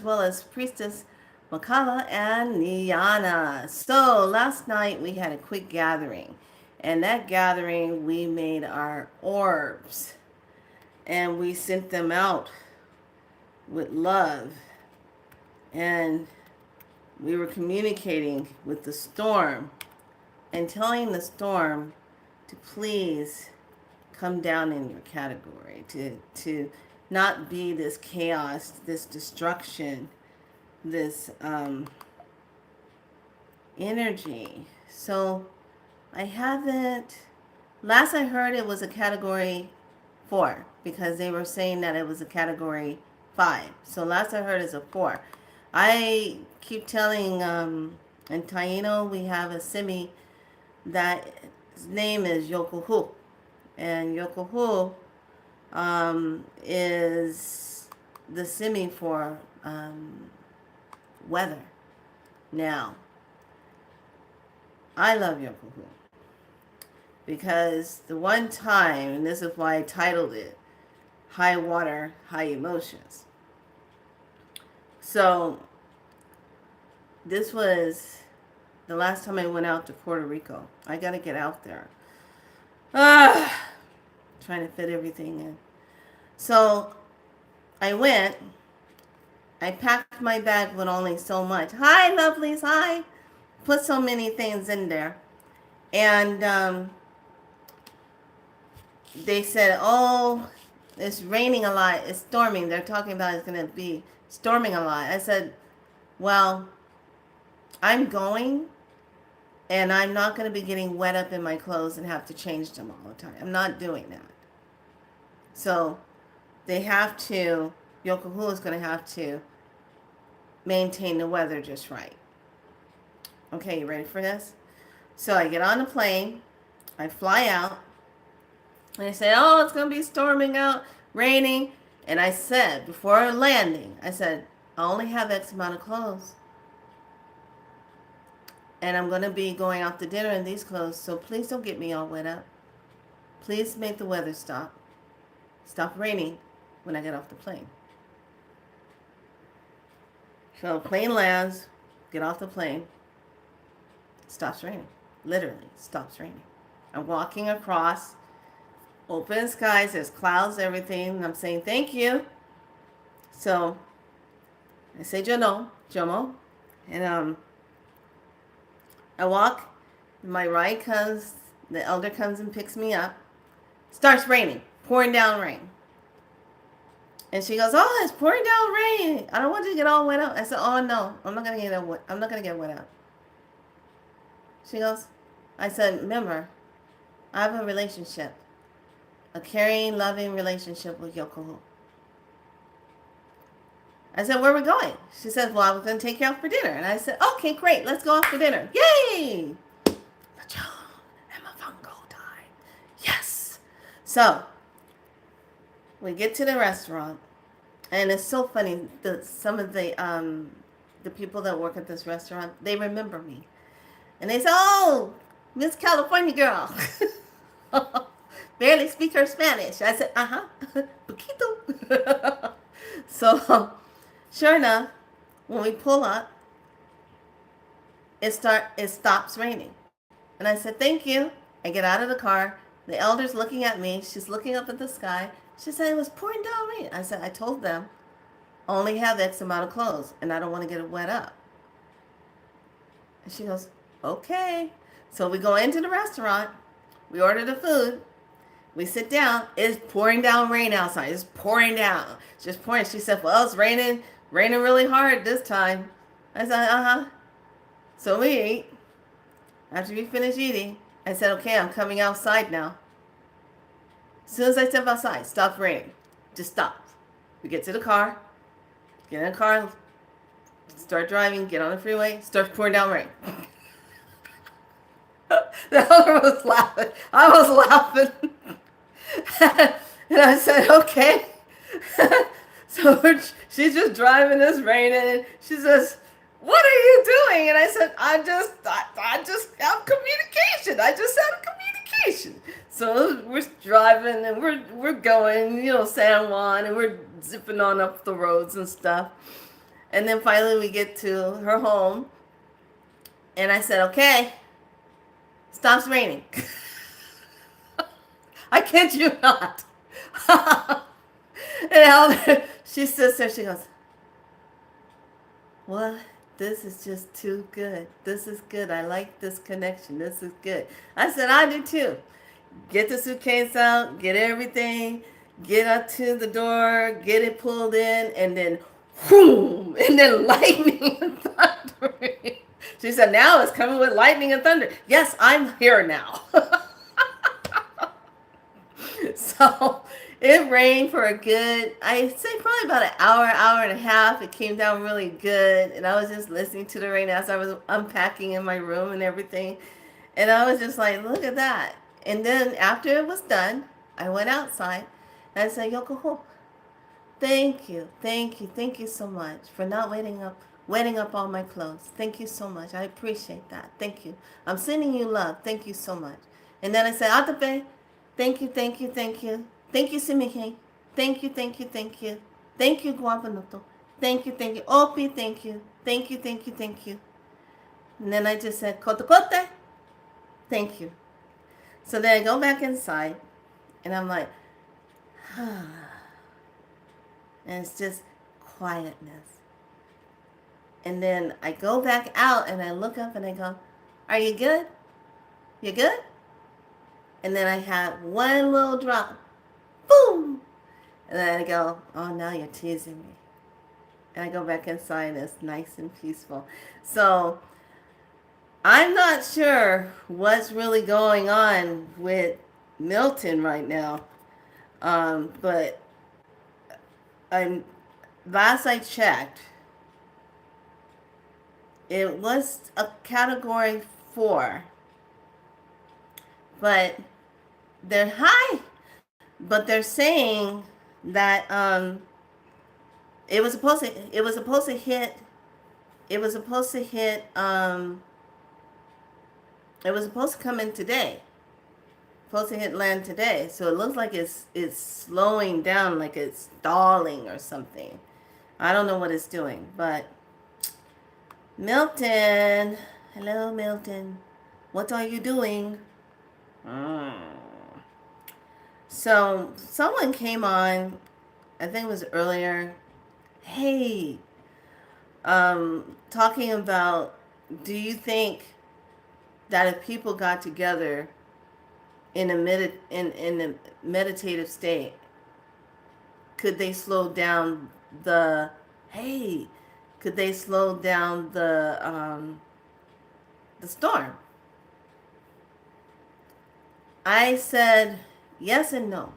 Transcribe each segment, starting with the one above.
well as Priestess Makala and Niana. So last night we had a quick gathering, and that gathering we made our orbs and we sent them out with love, and we were communicating with the storm and telling the storm to please come down in your category, to not be this chaos, this destruction, this energy. So I haven't. Last I heard, it was a category 4 because they were saying that it was a category 5. So last I heard is a 4. I keep telling in Taino we have a simi that his name is Yokohu, and Yokohu is the simi for weather. Now, I love Yokohu because the one time, and this is why I titled it High Water, High Emotions. So, this was the last time I went out to Puerto Rico. I got to get out there. Ah, trying to fit everything in. So, I went. I packed my bag with only so much. Hi, lovelies. Hi. Put so many things in there. And they said, oh, it's raining a lot. It's storming. They're talking about it's going to be storming a lot. I said, well, I'm going, and I'm not going to be getting wet up in my clothes and have to change them all the time. I'm not doing that. So they have to, Yokohama is going to have to maintain the weather just right. Okay, you ready for this? So I get on the plane, I fly out, and I say, oh, it's going to be storming out, raining. And I said, before landing, I said, I only have X amount of clothes. And I'm going to be going out to dinner in these clothes, so please don't get me all wet up. Please make the weather stop. Stop raining when I get off the plane. So plane lands, get off the plane, stops raining. Literally stops raining. I'm walking across, open skies, there's clouds, everything, and I'm saying thank you. So I say Jomo, and I walk, my ride comes, the elder comes and picks me up. Starts raining, pouring down rain. And she goes, oh, it's pouring down rain. I don't want you to get all wet out. I said, oh no, I'm not gonna get wet. I'm not gonna get wet out. She goes, I said, remember, I have a relationship, a caring, loving relationship with Yokoho. I said, where are we going? She said, well, I was going to take you out for dinner. And I said, okay, great. Let's go out for dinner. Yay! Lechon and Mafungo time. Yes! So, we get to the restaurant. And it's so funny. Some of the people that work at this restaurant, they remember me. And they say, oh, Miss California girl. Barely speak her Spanish. I said, poquito. So, sure enough, when we pull up, it stops raining. And I said, thank you. I get out of the car. The elder's looking at me. She's looking up at the sky. She said, it was pouring down rain. I said, I told them, I only have X amount of clothes, and I don't want to get it wet up. And she goes, okay. So we go into the restaurant. We order the food. We sit down. It's pouring down rain outside. It's pouring down. It's just pouring. She said, well, it's raining really hard this time. I said, uh-huh. So we eat. After we finish eating, I said, okay, I'm coming outside now. As soon as I step outside, it stops raining. Just stops. We get to the car. Get in the car. Start driving. Get on the freeway. Starts pouring down rain. The other was laughing. I was laughing. And I said, okay. So she's just driving us raining. She says, what are you doing? And I said, I just have communication. I just had a communication. So we're driving and we're going, San Juan, and we're zipping on up the roads and stuff. And then finally we get to her home, and I said, okay, stops raining. I kid you not. And Elder, she sits there, she goes, what? This is just too good. This is good. I like this connection. This is good. I said, I do too. Get the suitcase out, get everything, get up to the door, get it pulled in, and then boom, and then lightning and thunder. She said, now it's coming with lightning and thunder. Yes, I'm here now. So it rained for a good, I'd say probably about an hour, hour and a half. It came down really good. And I was just listening to the rain as I was unpacking in my room and everything. And I was just like, look at that. And then after it was done, I went outside and I said, Yoko, thank you, thank you so much for not wetting up all my clothes. Thank you so much. I appreciate that. Thank you. I'm sending you love. Thank you so much. And then I said, Atape, thank you, thank you, thank you. Thank you, Simihe. Thank you, thank you, thank you. Thank you, Guapanuto. Thank you, thank you. Opi, thank you. Thank you, thank you, thank you. And then I just said, Kotokote, thank you. So then I go back inside, and I'm like, and it's just quietness. And then I go back out, and I look up, and I go, are you good? You good? And then I had one little drop. Boom! And then I go, oh, now you're teasing me. And I go back inside, and it's nice and peaceful. So I'm not sure what's really going on with Milton right now. But last I checked, it was a category 4. But they're high. But they're saying that it was supposed to hit it was supposed to come in today. Supposed to hit land today. So it looks like it's slowing down, like it's stalling or something. I don't know what it's doing, but Milton, hello Milton. What are you doing? So someone came on, I think it was earlier. Hey, talking about, do you think that if people got together in a meditative state, could they slow down the storm? I said yes and no,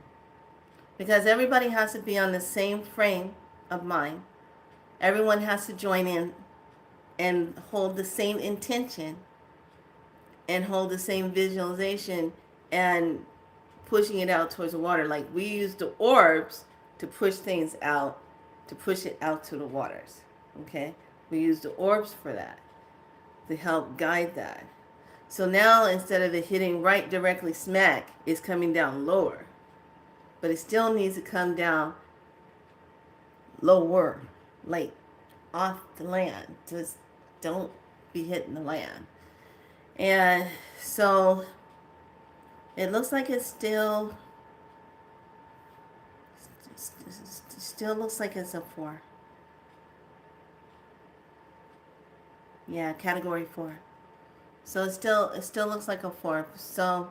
because everybody has to be on the same frame of mind. Everyone has to join in and hold the same intention and hold the same visualization and pushing it out towards the water. Like we use the orbs to push things out, to push it out to the waters. Okay? We use the orbs for that, to help guide that. So now instead of it hitting right directly smack, it's coming down lower. But it still needs to come down lower, like off the land. Just don't be hitting the land. And so it looks like it's still looks like it's a 4. Yeah, category 4. So it still looks like a 4. So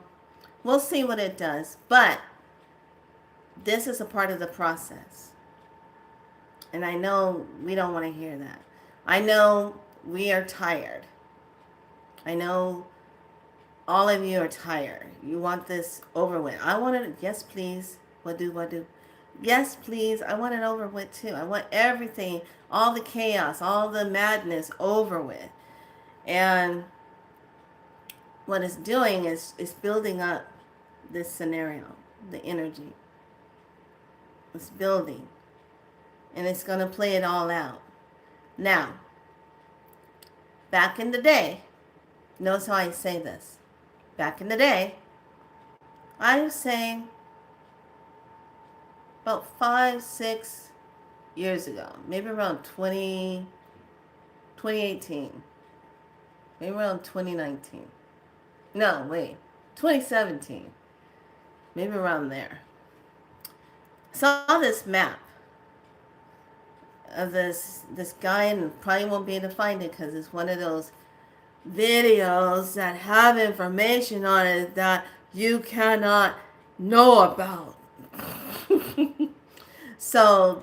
we'll see what it does. But this is a part of the process. And I know we don't want to hear that. I know we are tired. I know all of you are tired. You want this over with. I want it, yes please. What do? Yes please, I want it over with too. I want everything, all the chaos, all the madness over with. And what it's doing is building up this scenario, the energy. It's building. And it's going to play it all out. Now, back in the day, notice how I say this. Back in the day, I was saying about 5, 6, years ago, maybe around 2018, maybe around 2019. No, wait, 2017, maybe around there. Saw this map of this guy, and probably won't be able to find it because it's one of those videos that have information on it that you cannot know about. So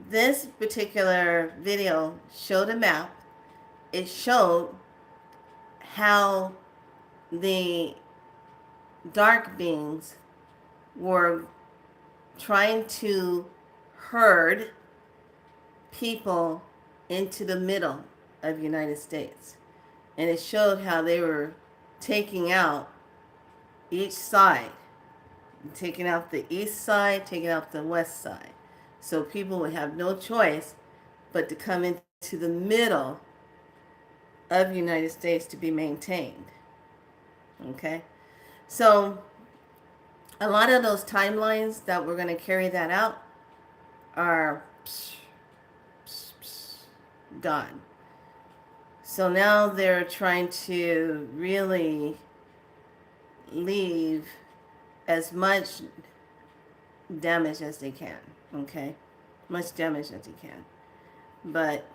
this particular video showed a map. It showed how the dark beings were trying to herd people into the middle of the United States. And it showed how they were taking out each side, taking out the east side, taking out the west side. So people would have no choice but to come into the middle of the United States to be maintained. Okay? So a lot of those timelines that we're going to carry that out are gone. So now they're trying to really leave as much damage as they can, okay? Much damage as they can. But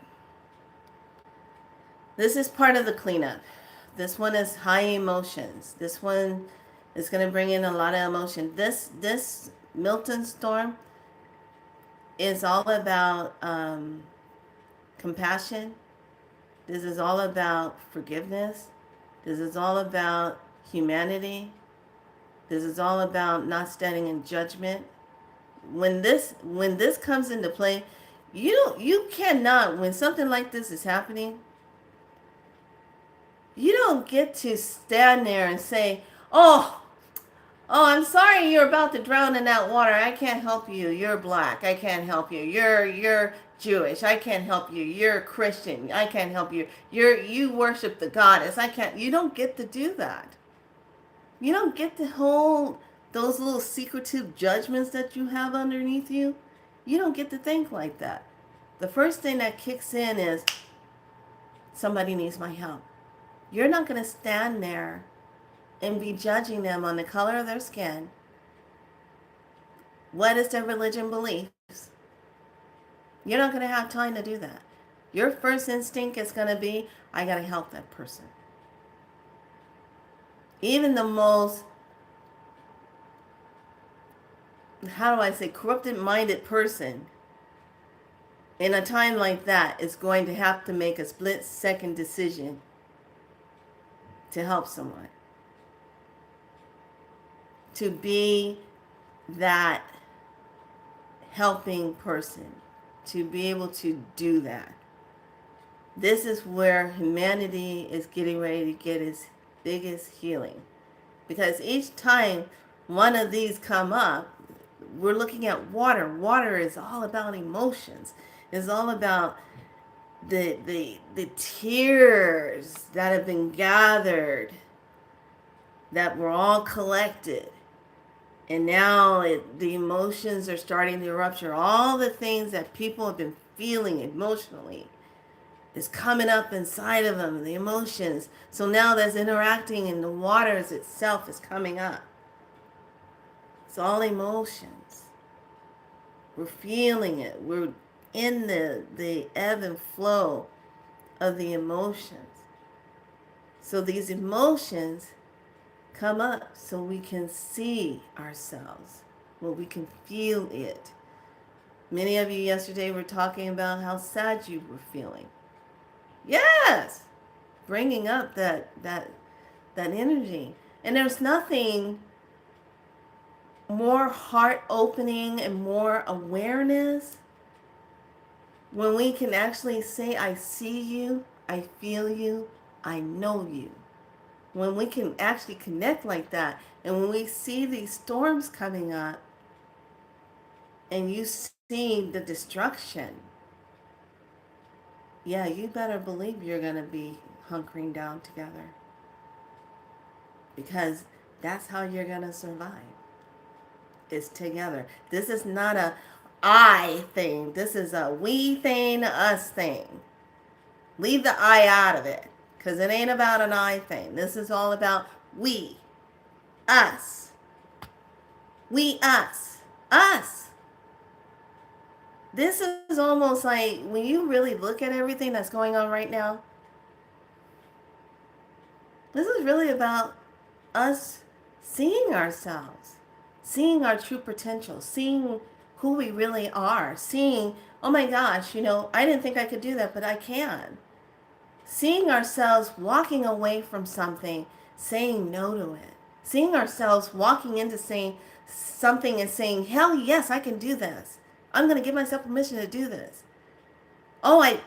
this is part of the cleanup. This one is high emotions. This one is going to bring in a lot of emotion. This Milton storm is all about compassion. This is all about forgiveness. This is all about humanity. This is all about not standing in judgment. When this comes into play, you cannot, when something like this is happening, you don't get to stand there and say, "Oh, I'm sorry you're about to drown in that water. I can't help you. You're black. I can't help you. You're Jewish. I can't help you. You're Christian. I can't help you. You worship the goddess. I can't." You don't get to do that. You don't get to hold those little secretive judgments that you have underneath you. You don't get to think like that. The first thing that kicks in is somebody needs my help. You're not going to stand there and be judging them on the color of their skin. What is their religion beliefs? You're not going to have time to do that. Your first instinct is going to be, I got to help that person. Even the most, how do I say, corrupted minded person in a time like that is going to have to make a split second decision to help someone. To be that helping person, to be able to do that. This is where humanity is getting ready to get its biggest healing. Because each time one of these come up, we're looking at water. Water is all about emotions. It's all about the tears that have been gathered, that were all collected. And now the emotions are starting to rupture. All the things that people have been feeling emotionally is coming up inside of them, the emotions. So now that's interacting in the waters itself is coming up. It's all emotions. We're feeling it. We're in the ebb and flow of the emotions. So these emotions come up so we can see ourselves, well, we can feel it. Many of you yesterday were talking about how sad you were feeling. Yes, bringing up that energy. And there's nothing more heart opening and more awareness when we can actually say, I see you, I feel you, I know you. When we can actually connect like that, and when we see these storms coming up, and you see the destruction, yeah, you better believe you're going to be hunkering down together. Because that's how you're going to survive. Is together. This is not I thing. This is a we thing, us thing. Leave the I out of it because it ain't about an I thing. This is all about we, us. We, us. This is almost like when you really look at everything that's going on right now, this is really about us seeing ourselves, seeing our true potential, seeing who we really are, seeing, oh my gosh, I didn't think I could do that, but I can. Seeing ourselves walking away from something, saying no to it. Seeing ourselves walking into saying something and saying, hell yes, I can do this. I'm going to give myself permission to do this. I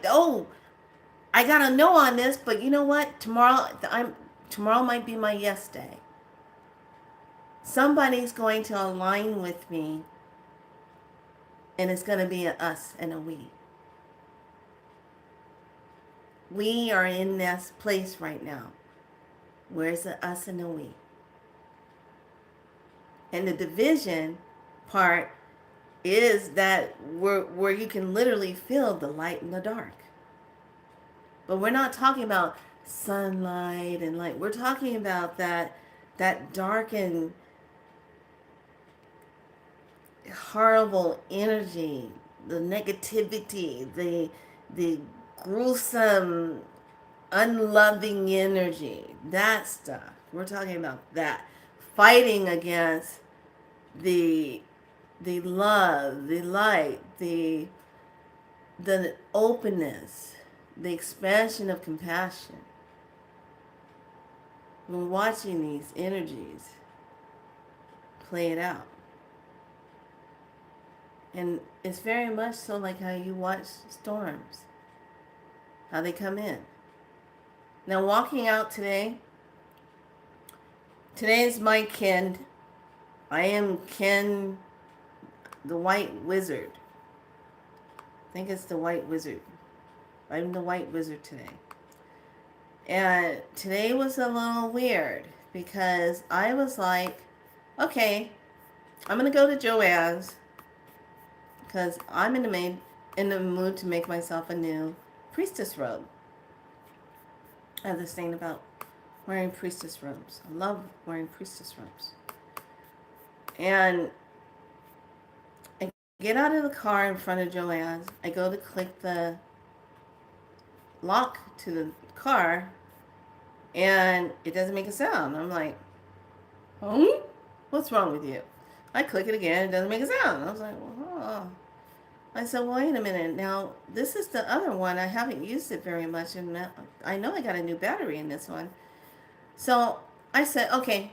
got a no on this, but you know what? Tomorrow might be my yes day. Somebody's going to align with me, and it's going to be an us and a we. We are in this place right now. Where's the us and the we? And the division part is that where you can literally feel the light and the dark. But we're not talking about sunlight and light. We're talking about that dark and horrible energy, the negativity, the gruesome, unloving energy, that stuff. We're talking about that. Fighting against the love, the light, the openness, the expansion of compassion. We're watching these energies play it out. And it's very much so like how you watch storms, how they come in. Now, walking out today is my Ken. I am Ken, the White Wizard. I think it's the White Wizard. I'm the White Wizard today. And today was a little weird because I was like, okay, I'm going to go to Joann's because I'm in the mood to make myself a new priestess robe. I have this thing about wearing priestess robes. I love wearing priestess robes. And I get out of the car in front of Joann's. I go to click the lock to the car, and it doesn't make a sound. I'm like, what's wrong with you? I click it again. It doesn't make a sound. I was like, oh. I said, well, wait a minute. Now, this is the other one. I haven't used it very much, and I know I got a new battery in this one. So I said, okay,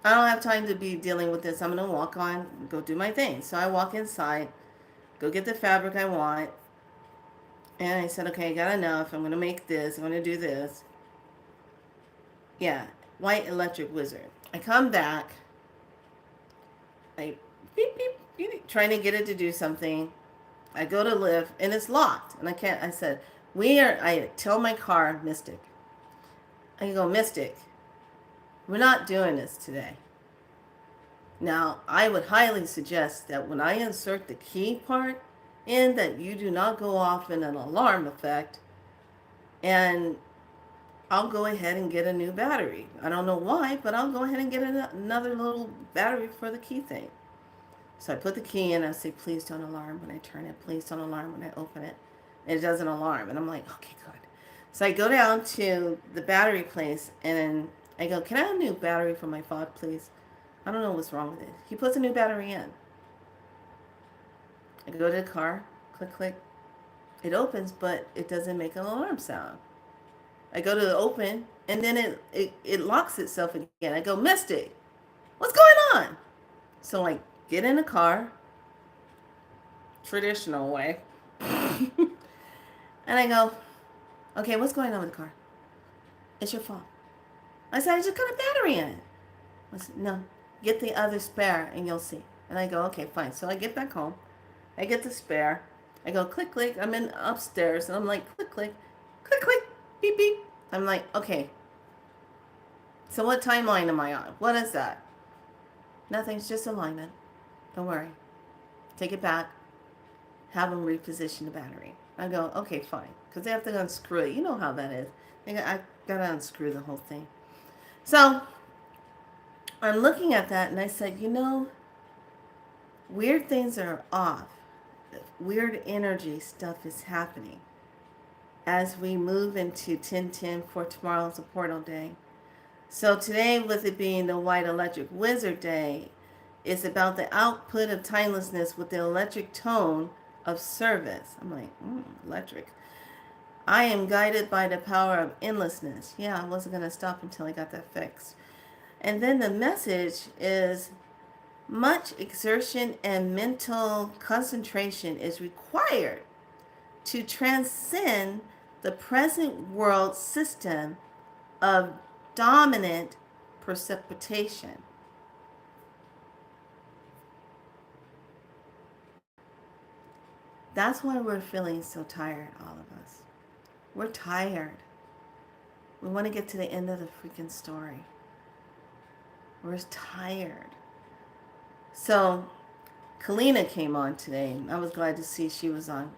I don't have time to be dealing with this. I'm going to walk on, go do my thing. So I walk inside, go get the fabric I want. And I said, okay, I got enough. I'm going to make this. I'm going to do this. Yeah, White Electric Wizard. I come back. I beep, beep, beep, trying to get it to do something. I go to lift, and it's locked. And I can't. I said, I tell my car, Mystic. I go, Mystic, we're not doing this today. Now, I would highly suggest that when I insert the key part in, that you do not go off in an alarm effect, and I'll go ahead and get a new battery. I don't know why, but I'll go ahead and get another little battery for the key thing. So I put the key in, I say, please don't alarm when I turn it, please don't alarm when I open it. And it doesn't alarm, and I'm like, okay, good. So I go down to the battery place, and I go, can I have a new battery for my fog, please? I don't know what's wrong with it. He puts a new battery in. I go to the car, click, click. It opens, but it doesn't make an alarm sound. I go to open, and then it locks itself again. I go, Mystic, what's going on? So I get in the car, traditional way, and I go, okay, what's going on with the car? It's your fault. I said, I just got a battery in it. I said, no, get the other spare and you'll see. And I go, okay, fine. So I get back home. I get the spare. I go, click, click. I'm in upstairs, and I'm like, click, click, click, click, beep, beep. I'm like, okay. So what timeline am I on? What is that? Nothing. It's just alignment. Don't worry. Take it back. have them reposition the battery. I go, okay, fine. Because they have to unscrew it. You know how that is. I got to unscrew the whole thing. So I'm looking at that and I said, weird things are off. Weird energy stuff is happening as we move into 10:10 for tomorrow's a portal day. So today, with it being the White Electric Wizard Day, it's about the output of timelessness with the electric tone of service. I'm like, electric. I am guided by the power of endlessness. Yeah, I wasn't going to stop until I got that fixed. And then the message is much exertion and mental concentration is required to transcend the present world system of dominant precipitation. That's why we're feeling so tired, all of us. We're tired. We want to get to the end of the freaking story. We're tired. So, Kalina came on today. I was glad to see she was on.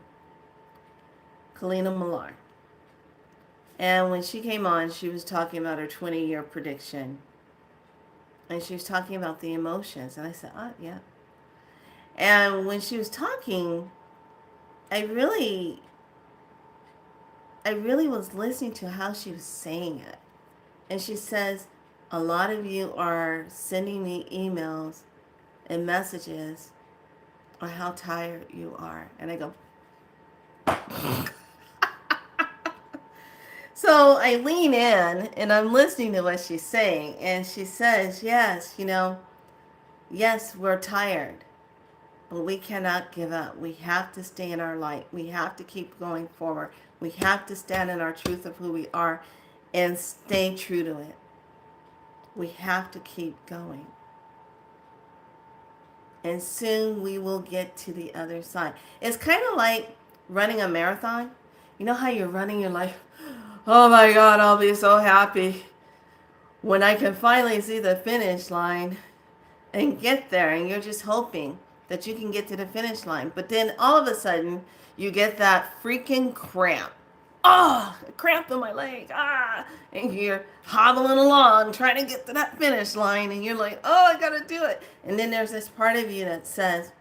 Kalina Millar. And when she came on, she was talking about her 20-year prediction. And she was talking about the emotions. And I said, yeah. And when she was talking, I really was listening to how she was saying it. And she says, a lot of you are sending me emails and messages on how tired you are. And I go, so I lean in and I'm listening to what she's saying. And she says, yes, yes, we're tired, but we cannot give up. We have to stay in our light. We have to keep going forward. We have to stand in our truth of who we are and stay true to it. We have to keep going. And soon we will get to the other side. It's kind of like running a marathon. You know how you're running your life? Oh my God, I'll be so happy when I can finally see the finish line and get there. And you're just hoping that you can get to the finish line. But then all of a sudden, you get that freaking cramp. Oh, a cramp in my leg. And you're hobbling along trying to get to that finish line. And you're like, oh, I got to do it. And then there's this part of you that says,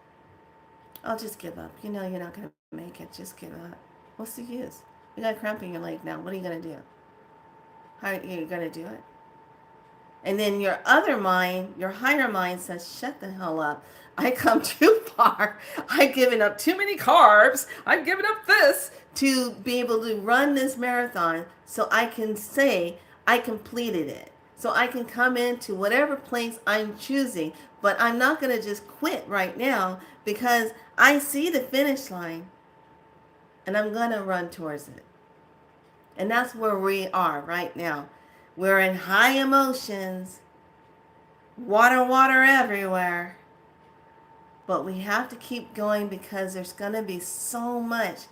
I'll just give up. You're not going to make it. Just give up. What's the use? You got a cramp in your leg now. What are you going to do? How are you going to do it? And then your other mind, your higher mind says, shut the hell up. I come too far. I've given up too many carbs. I've given up this to be able to run this marathon so I can say I completed it. So I can come into whatever place I'm choosing. But I'm not going to just quit right now because I see the finish line and I'm going to run towards it. And that's where we are right now. We're in high emotions, water everywhere. But we have to keep going because there's going to be so much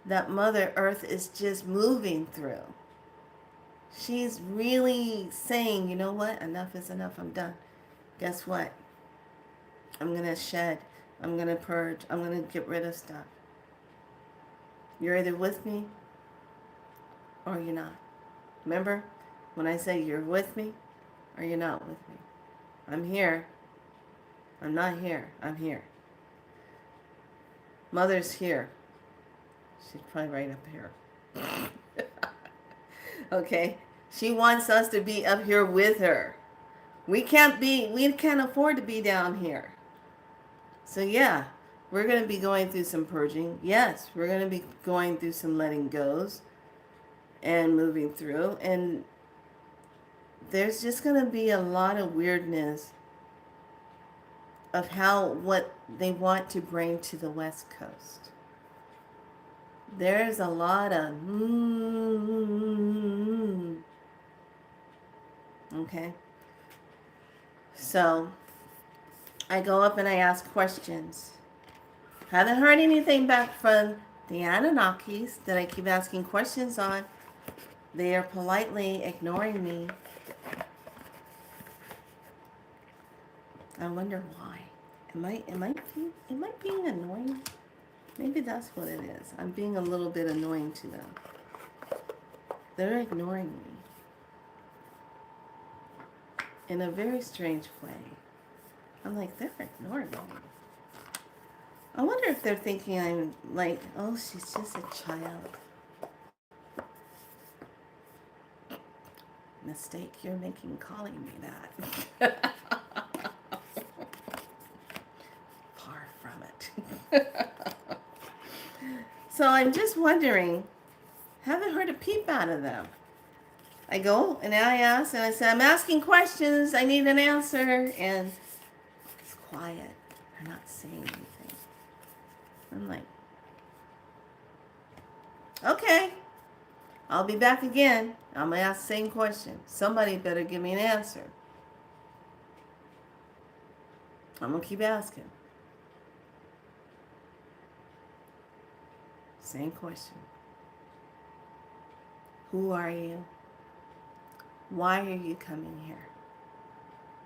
that Mother Earth is just moving through. She's really saying, you know what? Enough is enough. I'm done. Guess what? I'm going to shed. I'm going to purge. I'm going to get rid of stuff. You're either with me or you're not. Remember when I say you're with me or you're not with me? I'm here. I'm not here. I'm here. Mother's here. She's probably right up here. Okay? She wants us to be up here with her. We can't afford to be down here. So yeah, we're going to be going through some purging. Yes, we're going to be going through some letting goes and moving through. And there's just going to be a lot of weirdness of what they want to bring to the West Coast. There's a lot of okay. So I go up and I ask questions. Haven't heard anything back from the Anunnakis that I keep asking questions on. They are politely ignoring me. I wonder why. Am I being annoying? Maybe that's what it is. I'm being a little bit annoying to them. They're ignoring me in a very strange way. I'm like, they're ignoring me. I wonder if they're thinking I'm like, oh, she's just a child. Mistake you're making calling me that. Far from it. So I'm just wondering, haven't heard a peep out of them. I go and I ask and I say, I'm asking questions, I need an answer, and it's quiet. They're not saying anything. I'm like, okay, I'll be back again. I'm gonna ask the same question. Somebody better give me an answer. I'm gonna keep asking. Same question. Who are you? Why are you coming here?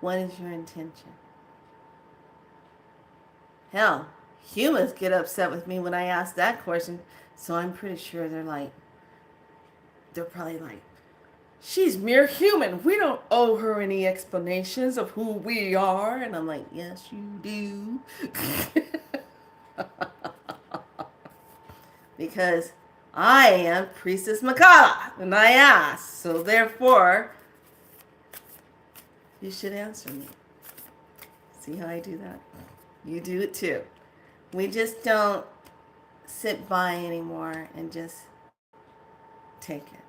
What is your intention? Hell, humans get upset with me when I ask that question, so I'm pretty sure they're probably like, she's mere human. We don't owe her any explanations of who we are. And I'm like, yes, you do. Because I am Priestess Makala, and I ask. So therefore, you should answer me. See how I do that? You do it too. We just don't sit by anymore and just take it.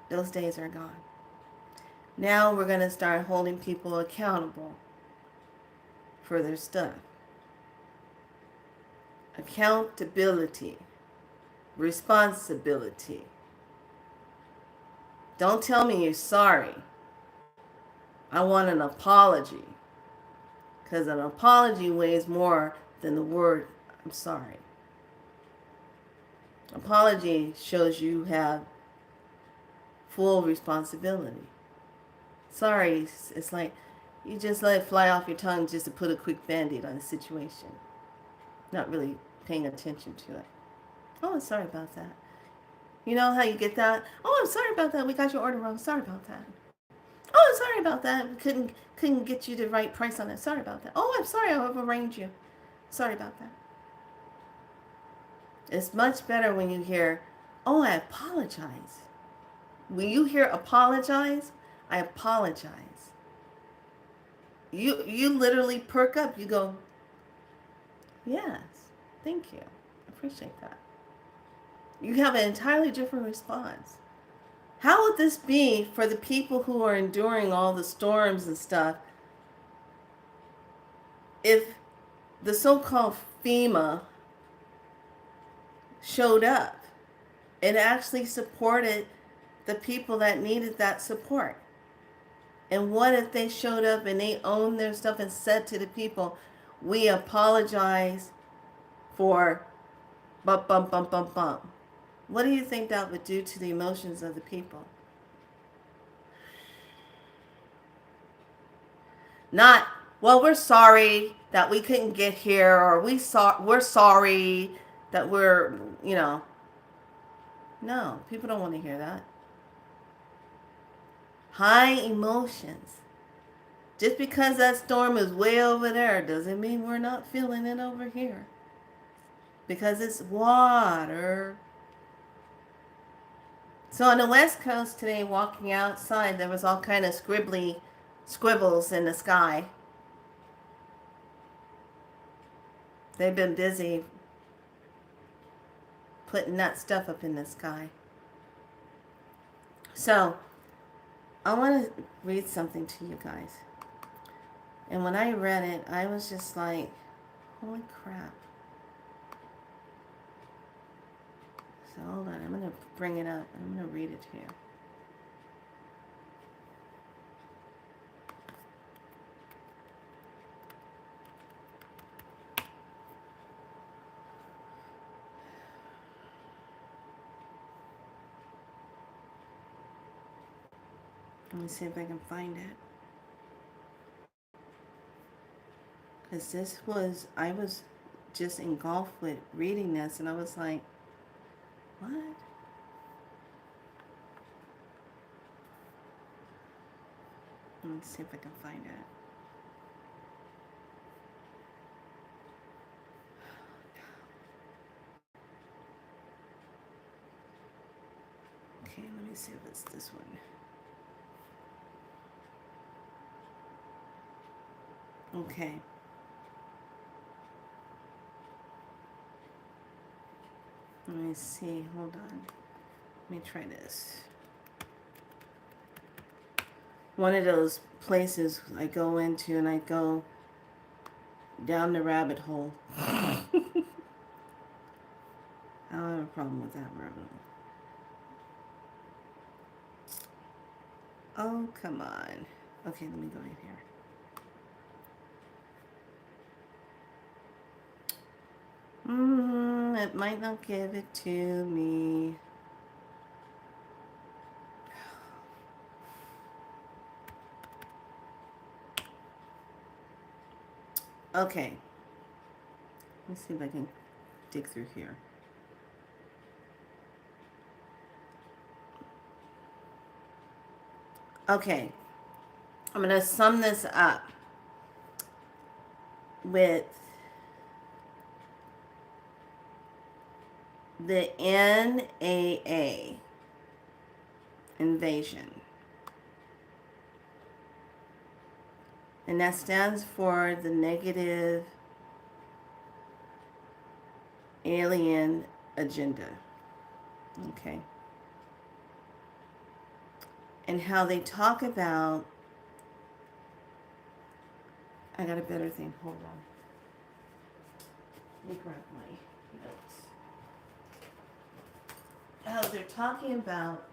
Those days are gone. Now we're going to start holding people accountable for their stuff. Accountability. Responsibility. Don't tell me you're sorry. I want an apology. Because an apology weighs more than the word I'm sorry. Apology shows you have full responsibility. Sorry, it's like you just let it fly off your tongue just to put a quick band-aid on the situation. Not really paying attention to it. Oh, I'm sorry about that. You know how you get that? Oh, I'm sorry about that. We got your order wrong. Sorry about that. Oh, I'm sorry about that. We couldn't get you the right price on it. Sorry about that. Oh, I'm sorry. I overranged you. Sorry about that. It's much better when you hear, oh, I apologize. When you hear apologize, I apologize. You literally perk up. You go, yes, thank you. I appreciate that. You have an entirely different response. How would this be for the people who are enduring all the storms and stuff if the so-called FEMA showed up and actually supported the people that needed that support? And what if they showed up and they owned their stuff and said to the people, we apologize for bump, bump, bump, bump, bump? What do you think that would do to the emotions of the people? Not, well, we're sorry that we couldn't get here, or we're sorry that we're, No, people don't want to hear that. High emotions. Just because that storm is way over there doesn't mean we're not feeling it over here. Because it's water. So on the West Coast today, walking outside, there was all kind of scribbles in the sky. They've been busy putting that stuff up in the sky. So I want to read something to you guys. And when I read it, I was just like, holy crap. So hold on, I'm going to bring it up. I'm going to read it to you. Let me see if I can find it. Because I was just engulfed with reading this, and I was like, what? Let me see if I can find it. Okay, let me see if it's this one. Okay. Let me see. Hold on. Let me try this. One of those places I go into and I go down the rabbit hole. I don't have a problem with that rabbit hole. Oh, come on. Okay, let me go in here. It might not give it to me. Okay. Let's see if I can dig through here. Okay. I'm going to sum this up with the NAA invasion. And that stands for the negative alien agenda. Okay. And how they talk about, I got a better thing. Hold on. Let me grab my notes. How they're talking about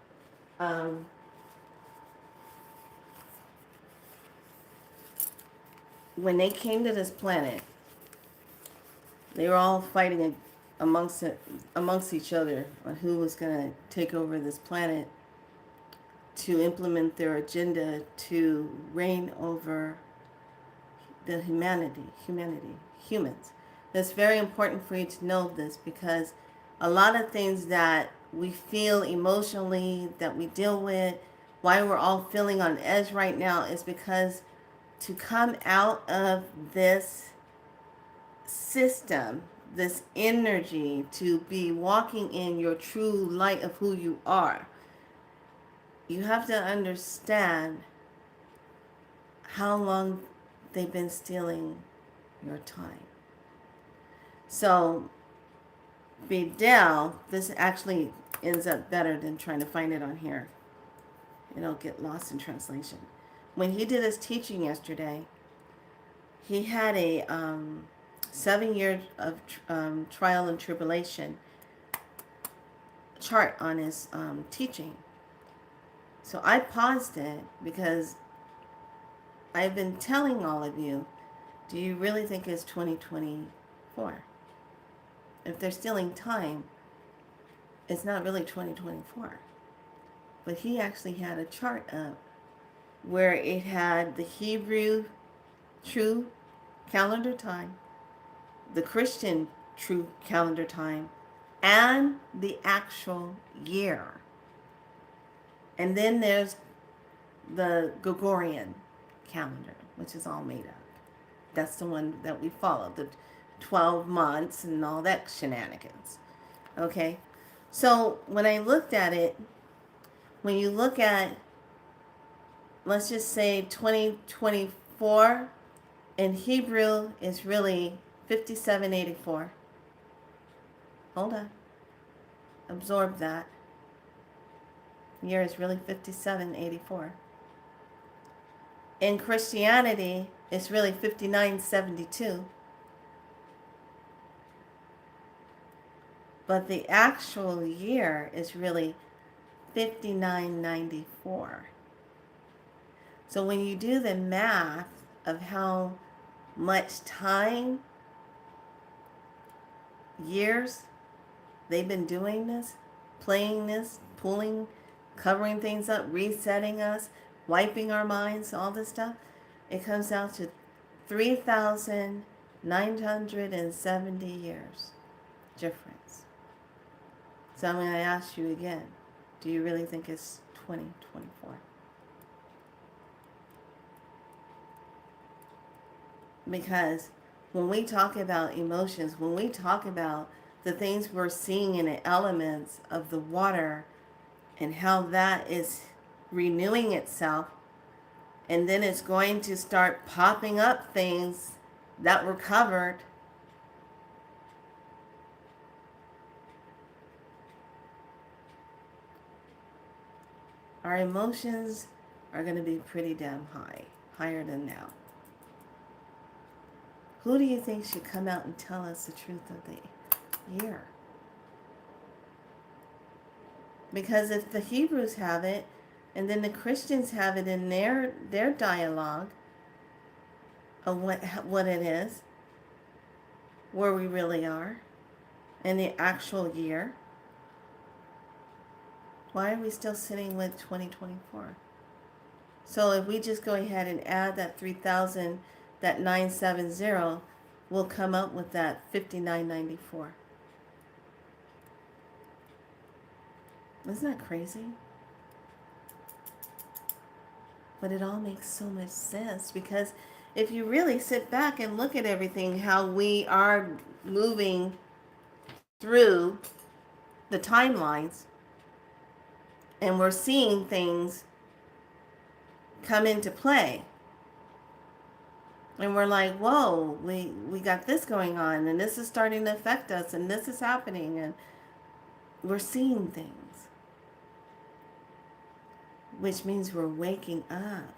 when they came to this planet, they were all fighting amongst each other on who was going to take over this planet to implement their agenda to reign over the humans. It's very important for you to know this, because a lot of things that we feel emotionally, that we deal with, why we're all feeling on edge right now, is because to come out of this system, this energy, to be walking in your true light of who you are, you have to understand how long they've been stealing your time. So, Bedell, this actually ends up better than trying to find it on here. It'll get lost in translation. When he did his teaching yesterday, he had a 7 years of trial and tribulation chart on his teaching. So I paused it because I've been telling all of you, do you really think it's 2024? If they're stealing time, it's not really 2024. But he actually had a chart up where it had the Hebrew true calendar time, the Christian true calendar time, and the actual year. And then there's the Gregorian calendar, which is all made up. That's the one that we follow, the 12 months and all that shenanigans. Okay? So when I looked at it, when you look at, let's just say 2024, in Hebrew is really 5784. Hold on. Absorb that. Year is really 5784. In Christianity, it's really 5972. But the actual year is really 5994. So when you do the math of how much time, years, they've been doing this, playing this, pulling, covering things up, resetting us, wiping our minds, all this stuff, it comes out to 3,000 970 years difference. So I'm going to ask you again, do you really think it's 2024? Because when we talk about emotions, when we talk about the things we're seeing in the elements of the water and how that is renewing itself, and then it's going to start popping up things that were covered. Our emotions are going to be pretty damn high, higher than now. Who do you think should come out and tell us the truth of the year? Because if the Hebrews have it, and then the Christians have it in their dialogue of what it is, where we really are, in the actual year, why are we still sitting with 2024? So if we just go ahead and add that 3,000, that 970, we'll come up with that 5994. Isn't that crazy? But it all makes so much sense, because if you really sit back and look at everything, how we are moving through the timelines, and we're seeing things come into play, and we're like, whoa, we got this going on, and this is starting to affect us, and this is happening, and we're seeing things, which means we're waking up.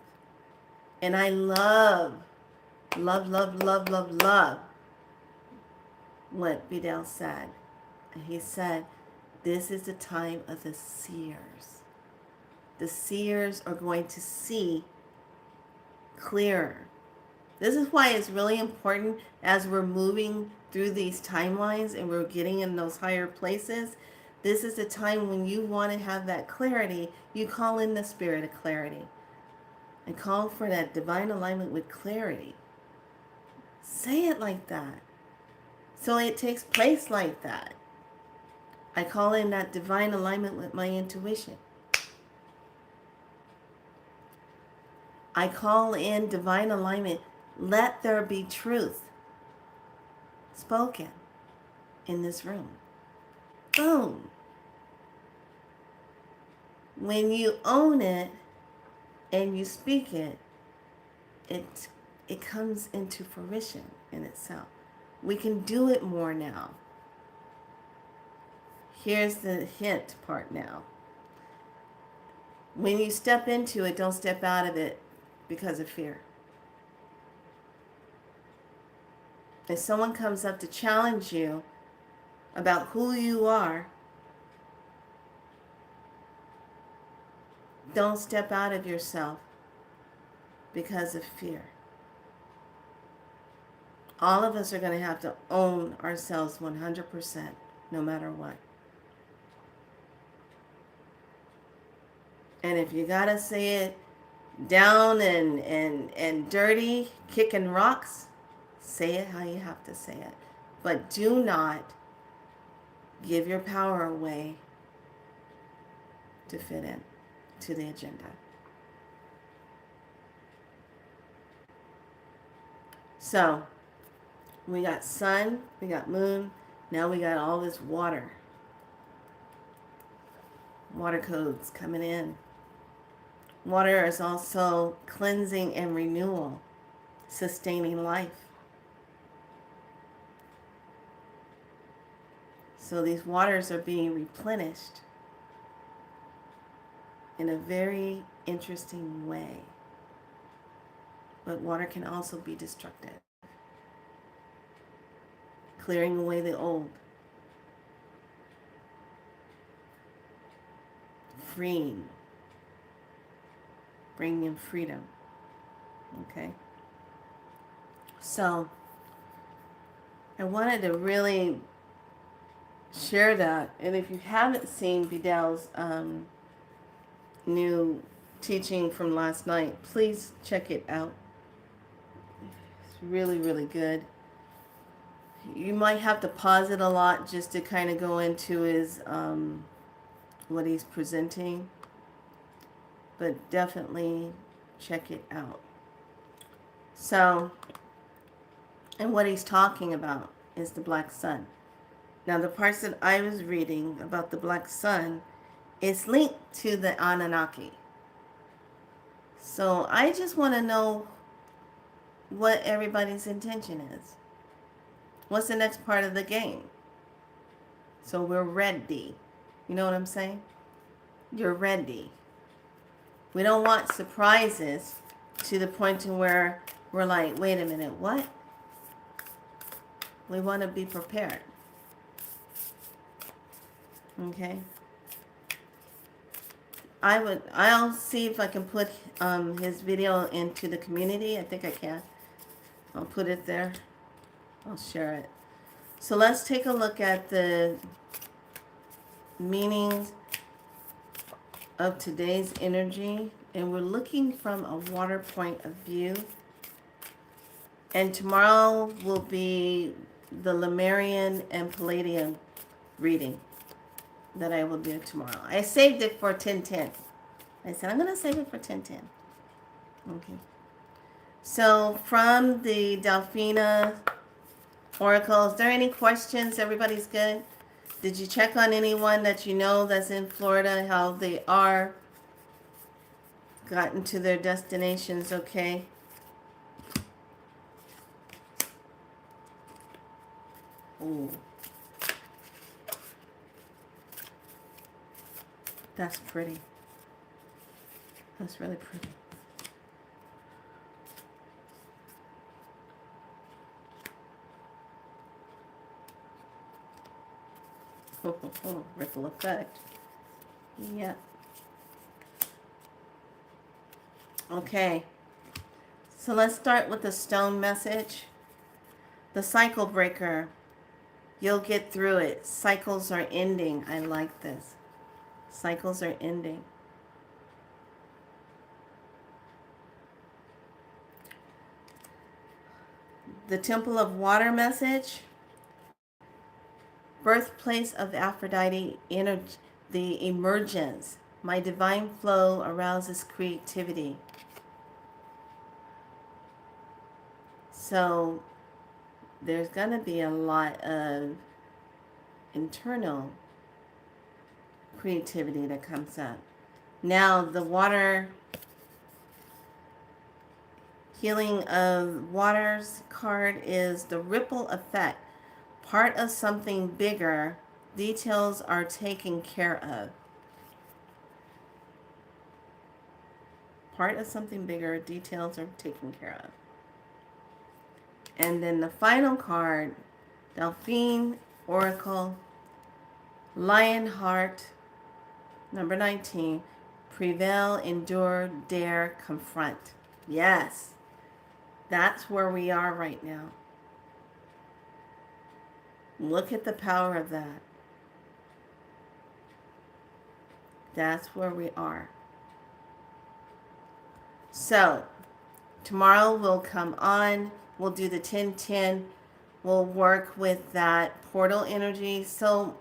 And I love what Bidel said. He said, this is the time of the seers. The seers are going to see clearer. This is why it's really important as we're moving through these timelines and we're getting in those higher places. This is the time when you want to have that clarity. You call in the spirit of clarity and call for that divine alignment with clarity. Say it like that. So it takes place like that. I call in that divine alignment with my intuition. I call in divine alignment. Let there be truth spoken in this room. Boom. When you own it and you speak it, it comes into fruition in itself. We can do it more now. Here's the hint part now. When you step into it, don't step out of it because of fear. If someone comes up to challenge you about who you are, don't step out of yourself because of fear. All of us are going to have to own ourselves 100%, no matter what. And if you got to say it down and dirty, kicking rocks, say it how you have to say it. But do not give your power away to fit in to the agenda. So, we got sun, we got moon, now we got all this water. Water codes coming in. Water is also cleansing and renewal, sustaining life. So these waters are being replenished in a very interesting way. But water can also be destructive, clearing away the old, freeing, bringing in freedom. Okay? So, I wanted to really share that. And if you haven't seen Bidel's new teaching from last night, please check it out. It's really, really good. You might have to pause it a lot just to kind of go into his what he's presenting, but definitely check it out. So, and what he's talking about is the black sun. Now, the parts that I was reading about the black sun is linked to the Anunnaki. So I just want to know what everybody's intention is. What's the next part of the game? So we're ready. You know what I'm saying? You're ready. We don't want surprises to the point to where we're like, wait a minute, what? We want to be prepared. Okay? I'll see if I can put his video into the community. I think I can. I'll put it there. I'll share it. So let's take a look at the meanings of today's energy. And we're looking from a water point of view. And tomorrow will be the Lemurian and Palladian reading that I will do tomorrow. I saved it for 10:10. I said I'm going to save it for 10:10. Okay. So from the Delphina Oracle, is there any questions? Everybody's good? Did you check on anyone that you know that's in Florida, how they are? Gotten to their destinations okay? Ooh. That's pretty. That's really pretty. Ripple effect. Yeah. Okay. So let's start with the stone message. The cycle breaker. You'll get through it. Cycles are ending. I like this. Cycles are ending. The Temple of Water message. Birthplace of Aphrodite, the emergence. My divine flow arouses creativity. So there's going to be a lot of internal creativity that comes up. Now, the water, healing of waters card is the ripple effect. Part of something bigger, details are taken care of. Part of something bigger, details are taken care of. And then the final card, Delphine Oracle, Lionheart, number 19, prevail, endure, dare, confront. Yes, that's where we are right now. Look at the power of that. That's where we are. So, tomorrow we'll come on. We'll do the 10:10. We'll work with that portal energy. So,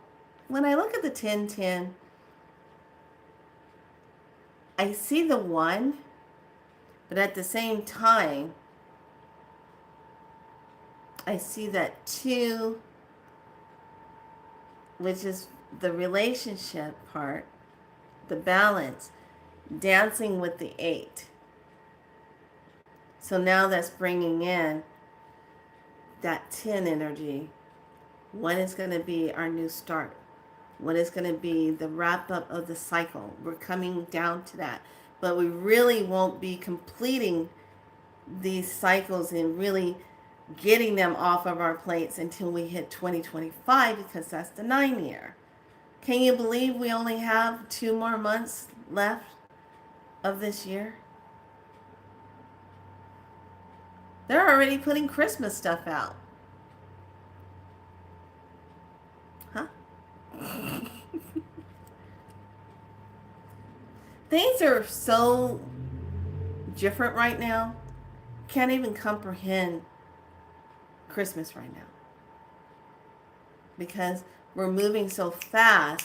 when I look at the 10:10, I see the 1, but at the same time, I see that 2, which is the relationship part, the balance, dancing with the 8. So now that's bringing in that 10 energy. When is going to be our new start? What is going to be the wrap up of the cycle? We're coming down to that. But we really won't be completing these cycles and really getting them off of our plates until we hit 2025, because that's the 9 year. Can you believe we only have 2 more months left of this year? They're already putting Christmas stuff out. Huh? Things are so different right now. Can't even comprehend Christmas right now. because we're moving so fast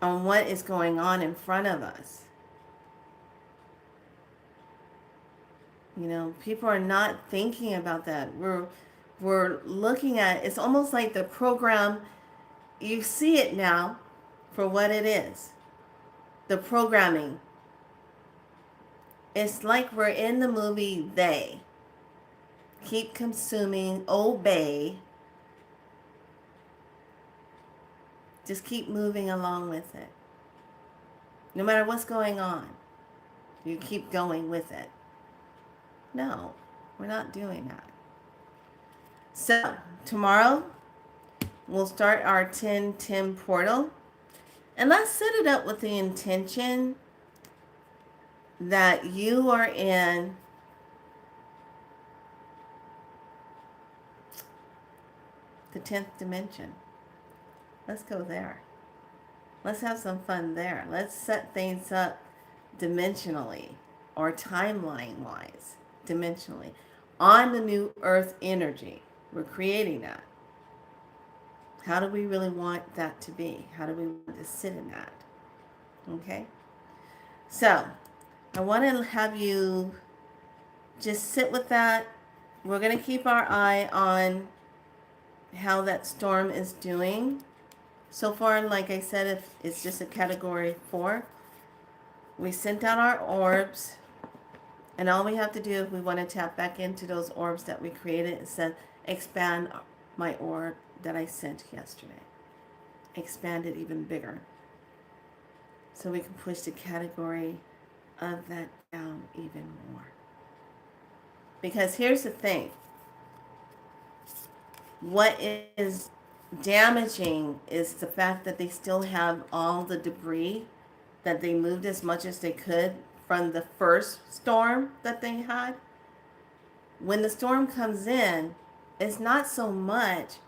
on what is going on in front of us. You know, people are not thinking about that. We're looking at, it's almost like the program, you see it now for what it is. The programming. It's like we're in the movie They. Keep consuming, obey. Just keep moving along with it. No matter what's going on, you keep going with it. No, we're not doing that. So, tomorrow, we'll start our 10-10 portal. And let's set it up with the intention that you are in the 10th dimension. Let's go there. Let's have some fun there. Let's set things up dimensionally or timeline-wise, dimensionally, on the new earth energy. We're creating that. How do we really want that to be? How do we want to sit in that? Okay? So, I want to have you just sit with that. We're going to keep our eye on how that storm is doing. So far, like I said, if it's just a category 4. We sent out our orbs. And all we have to do if we want to tap back into those orbs that we created is said, expand my orb that I sent yesterday. Expand it even bigger. So we can push the category of that down even more. Because here's the thing. What is damaging is the fact that they still have all the debris that they moved as much as they could from the first storm that they had. When the storm comes in, it's not so much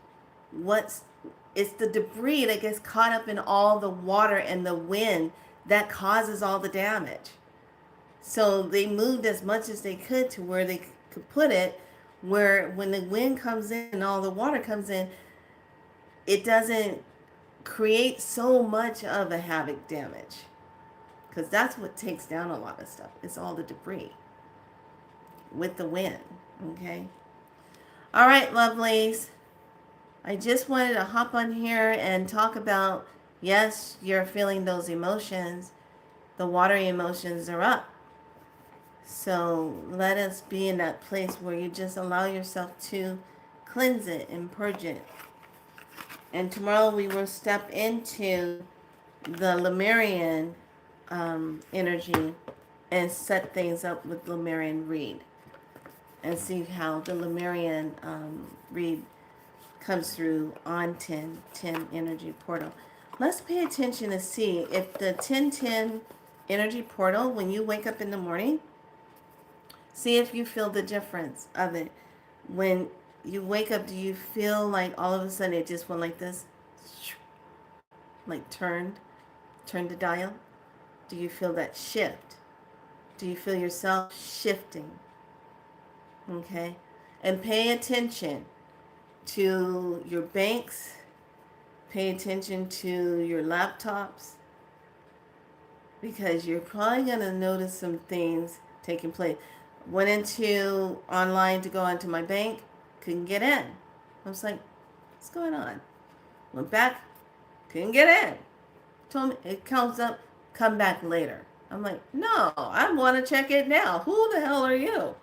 it's the debris that gets caught up in all the water and the wind that causes all the damage. So they moved as much as they could to where they could put it, where when the wind comes in and all the water comes in, it doesn't create so much of a havoc damage. Because that's what takes down a lot of stuff. It's all the debris with the wind. Okay? All right, lovelies. I just wanted to hop on here and talk about, yes, you're feeling those emotions. The watery emotions are up. So let us be in that place where you just allow yourself to cleanse it and purge it. And tomorrow we will step into the Lemurian energy and set things up with Lemurian read and see how the Lemurian read comes through on 10-10 energy portal. Let's pay attention to see if the 10-10 energy portal, when you wake up in the morning, see if you feel the difference of it. When you wake up, do you feel like all of a sudden it just went like this? Like turned the dial? Do you feel that shift? Do you feel yourself shifting? Okay? And pay attention to your banks. Pay attention to your laptops. Because you're probably going to notice some things taking place. Went into online to go onto my bank. Couldn't get in. I was like, what's going on? Went back. Couldn't get in. Told me it comes up. Come back later. I'm like, no, I want to check it now. Who the hell are you?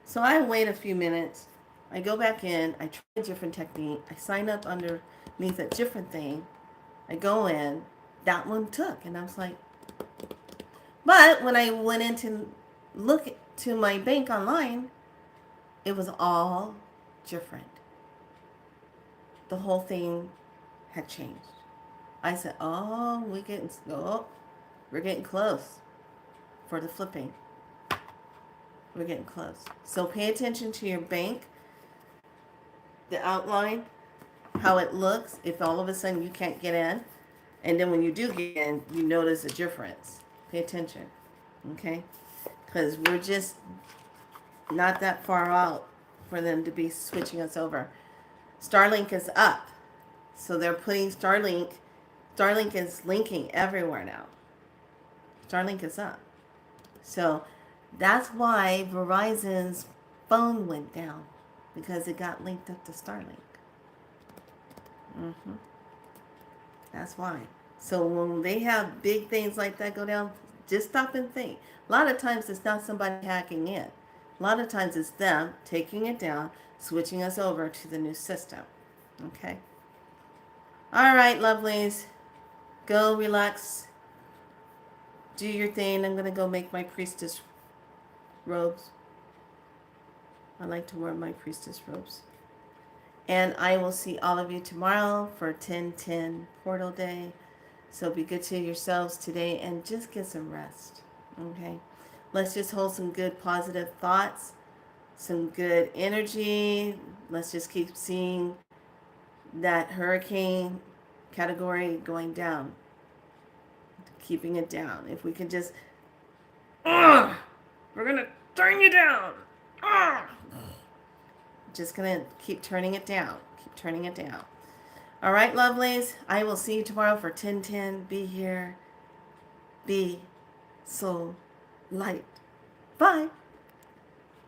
So I wait a few minutes. I go back in. I try a different technique. I sign up underneath a different thing. I go in. That one took. And I was like, but when I went in to look to my bank online, it was all different. The whole thing had changed. I said, oh, we're getting close for the flipping. We're getting close. So pay attention to your bank, the outline, how it looks, if all of a sudden you can't get in. And then when you do get in, you notice a difference. Pay attention, okay? Because we're just not that far out for them to be switching us over. Starlink is up. So they're putting Starlink. Starlink is linking everywhere now. Starlink is up. So that's why Verizon's phone went down, because it got linked up to Starlink. That's why. So when they have big things like that go down, just stop and think. A lot of times it's not somebody hacking in. A lot of times it's them taking it down, switching us over to the new system. Okay? All right, lovelies. Go relax. Do your thing. I'm going to go make my priestess robes. I like to wear my priestess robes. And I will see all of you tomorrow for 10/10 Portal Day. So be good to yourselves today and just get some rest. Okay? Let's just hold some good positive thoughts, some good energy. Let's just keep seeing that hurricane category going down, keeping it down. If we can just, we're going to turn you down. Just going to keep turning it down. Keep turning it down. All right, lovelies. I will see you tomorrow for 10/10. Be here. Be so light. Bye.